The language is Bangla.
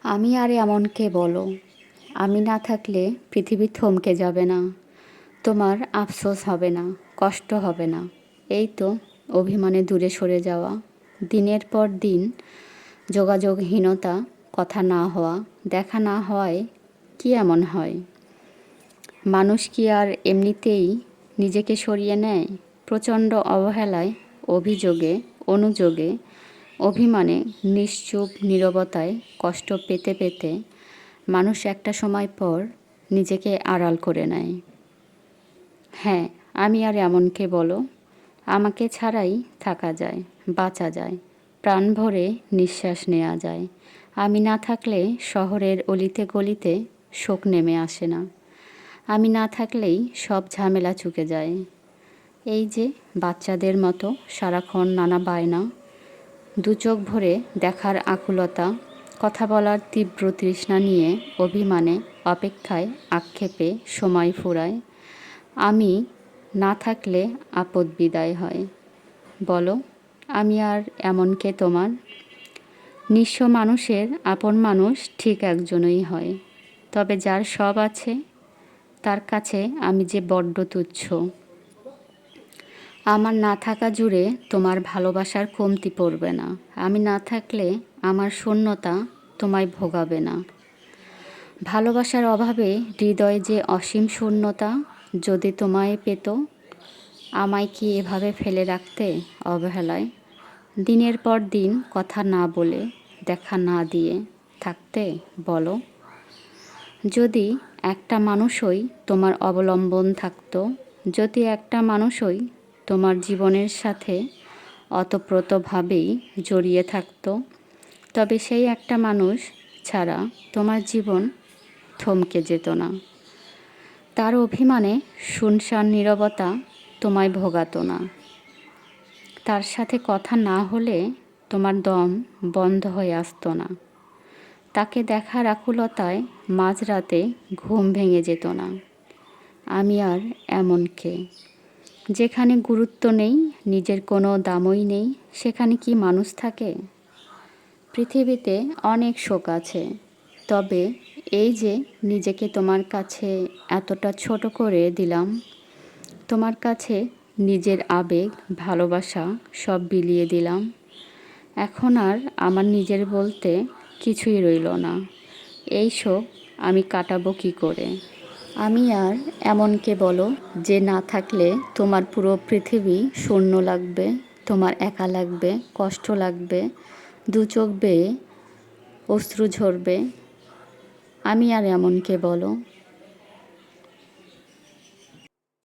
আমি আর এমনকে বলো, আমি না থাকলে পৃথিবী থমকে যাবে না, তোমার আফসোস হবে না, কষ্ট হবে না। এই তো অভিমানে দূরে সরে যাওয়া, দিনের পর দিন যোগাযোগহীনতা, কথা না হওয়া, দেখা না হওয়ায় কি এমন হয়? মানুষ কি আর এমনিতেই নিজেকে সরিয়ে নেয়? প্রচণ্ড অবহেলায়, অভিযোগে, অনুযোগে, অভিমানে, নিশ্চুপ নীরবতায় কষ্ট পেতে পেতে মানুষ একটা সময় পর নিজেকে আড়াল করে নেয়। হ্যাঁ, আমি আর এমনকে বলো, আমাকে ছাড়াই থাকা যায়, বাঁচা যায়, প্রাণ ভরে নিঃশ্বাস নেওয়া যায়। আমি না থাকলে শহরের অলিতে গলিতে শোক নেমে আসে না। আমি না থাকলেই সব ঝামেলা চুকে যায়। এই যে বাচ্চাদের মতো সারাক্ষণ নানা বায়না, দু চোখ ভরে দেখার আকুলতা, কথা বলার তীব্র তৃষ্ণা নিয়ে অভিমানে, অপেক্ষায়, আক্ষেপে সময় ফুরায়। আমি না থাকলে আপদ বিদায় হয়। বলো, আমি আর এমনকে তোমার? নিঃস্ব মানুষের আপন মানুষ ঠিক একজনই হয়, তবে যার সব আছে তার কাছে আমি যে বড্ড তুচ্ছ। আমার না থাকা জুড়ে তোমার ভালোবাসার কমতি পড়বে না। আমি না থাকলে আমার শূন্যতা তোমায় ভোগাবে না। ভালোবাসার অভাবে হৃদয়ে যে অসীম শূন্যতা, যদি তোমায় পেত, আমায় কি এভাবে ফেলে রাখতে অবহেলায়? দিনের পর দিন কথা না বলে, দেখা না দিয়ে থাকতে? বলো, যদি একটা মানুষই তোমার অবলম্বন থাকতো, যদি একটা মানুষই তোমার জীবনের সাথে অতপ্রতভাবেই জড়িয়ে থাকতো, তবে সেই একটা মানুষ ছাড়া তোমার জীবন থমকে যেত না। তার অভিমানে শুনশান নীরবতা তোমায় ভোগাতো না। তার সাথে কথা না হলে তোমার দম বন্ধ হয়ে আসতো না। তাকে দেখার আকুলতায় মাঝরাতে ঘুম ভেঙে যেত না। আমি আর এমনকে, যেখানে গুরুত্ব নেই, নিজের কোনো দামই নেই, সেখানে কি মানুষ থাকে? পৃথিবীতে অনেক শোক আছে, তবে এই যে নিজেকে তোমার কাছে এতটা ছোট করে দিলাম, তোমার কাছে নিজের আবেগ, ভালোবাসা সব বিলিয়ে দিলাম। এখন আর আমার নিজের বলতে কিছুই রইল না। এই শোক আমি কাটাবো কী করে? আমি আর এমনকে বলো, যে না থাকলে তোমার পুরো পৃথিবী শূন্য লাগবে, তোমার একা লাগবে, কষ্ট লাগবে, দু চোখ বেয়ে অশ্রু ঝরবে। আমি আর এমনকে বলো,